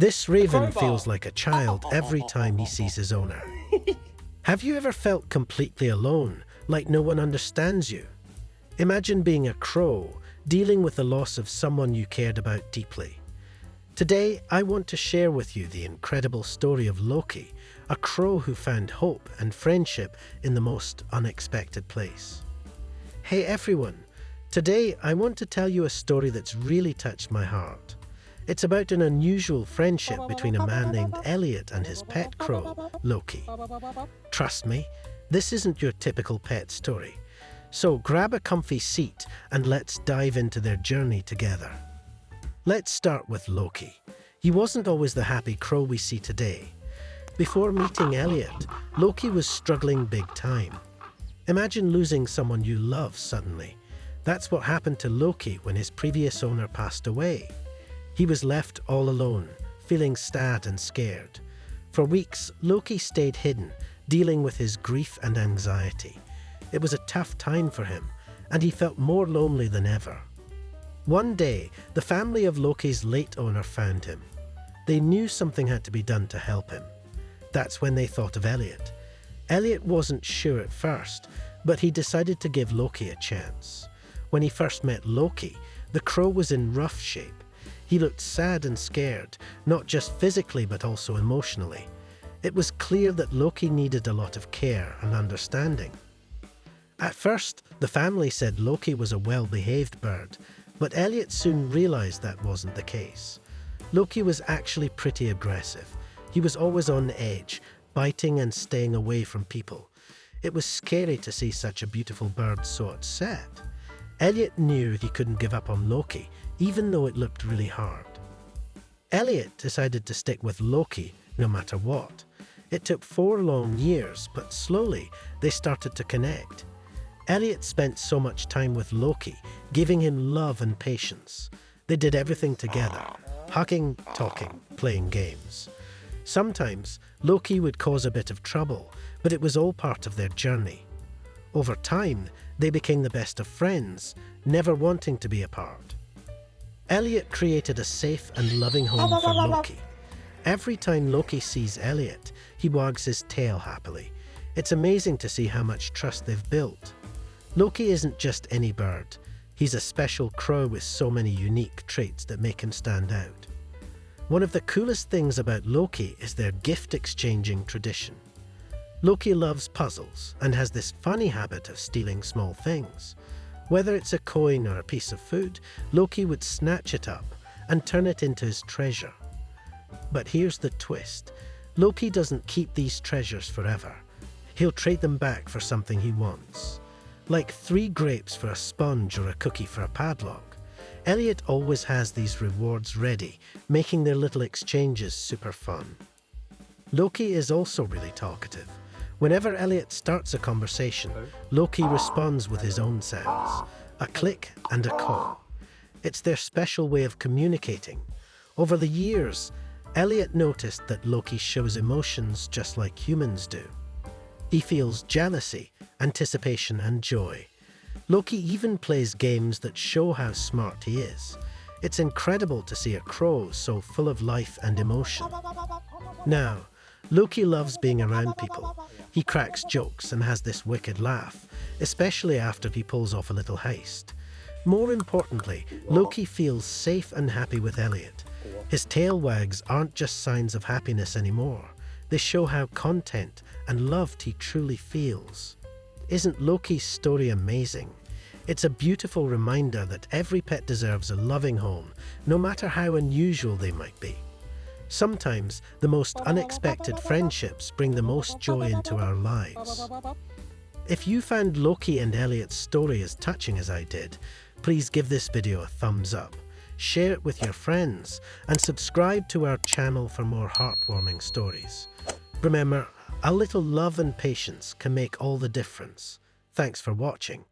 This raven feels like a child every time he sees his owner. Have you ever felt completely alone, like no one understands you? Imagine being a crow, dealing with the loss of someone you cared about deeply. Today, I want to share with you the incredible story of Loki, a crow who found hope and friendship in the most unexpected place. Hey everyone, today I want to tell you a story that's really touched my heart. It's about an unusual friendship between a man named Elliot and his pet crow, Loki. Trust me, this isn't your typical pet story. So grab a comfy seat and let's dive into their journey together. Let's start with Loki. He wasn't always the happy crow we see today. Before meeting Elliot, Loki was struggling big time. Imagine losing someone you love suddenly. That's what happened to Loki when his previous owner passed away. He was left all alone, feeling sad and scared. For weeks, Loki stayed hidden, dealing with his grief and anxiety. It was a tough time for him, and he felt more lonely than ever. One day, the family of Loki's late owner found him. They knew something had to be done to help him. That's when they thought of Elliot. Elliot wasn't sure at first, but he decided to give Loki a chance. When he first met Loki, the crow was in rough shape. He looked sad and scared, not just physically but also emotionally. It was clear that Loki needed a lot of care and understanding. At first, the family said Loki was a well-behaved bird, but Elliot soon realized that wasn't the case. Loki was actually pretty aggressive. He was always on edge, biting and staying away from people. It was scary to see such a beautiful bird so upset. Elliot knew he couldn't give up on Loki, even though it looked really hard. Elliot decided to stick with Loki no matter what. It took 4 long years, but slowly they started to connect. Elliot spent so much time with Loki, giving him love and patience. They did everything together, hugging, talking, playing games. Sometimes Loki would cause a bit of trouble, but it was all part of their journey. Over time, they became the best of friends, never wanting to be apart. Elliot created a safe and loving home for Loki. Every time Loki sees Elliot, he wags his tail happily. It's amazing to see how much trust they've built. Loki isn't just any bird. He's a special crow with so many unique traits that make him stand out. One of the coolest things about Loki is their gift-exchanging tradition. Loki loves puzzles and has this funny habit of stealing small things. Whether it's a coin or a piece of food, Loki would snatch it up and turn it into his treasure. But here's the twist. Loki doesn't keep these treasures forever. He'll trade them back for something he wants. Like 3 grapes for a sponge or a cookie for a padlock. Elliot always has these rewards ready, making their little exchanges super fun. Loki is also really talkative. Whenever Elliot starts a conversation, Loki responds with his own sounds, a click and a caw. It's their special way of communicating. Over the years, Elliot noticed that Loki shows emotions just like humans do. He feels jealousy, anticipation and joy. Loki even plays games that show how smart he is. It's incredible to see a crow so full of life and emotion. Now, Loki loves being around people. He cracks jokes and has this wicked laugh, especially after he pulls off a little heist. More importantly, Loki feels safe and happy with Elliot. His tail wags aren't just signs of happiness anymore. They show how content and loved he truly feels. Isn't Loki's story amazing? It's a beautiful reminder that every pet deserves a loving home, no matter how unusual they might be. Sometimes, the most unexpected friendships bring the most joy into our lives. If you found Loki and Elliot's story as touching as I did, please give this video a thumbs up, share it with your friends, and subscribe to our channel for more heartwarming stories. Remember, a little love and patience can make all the difference. Thanks for watching.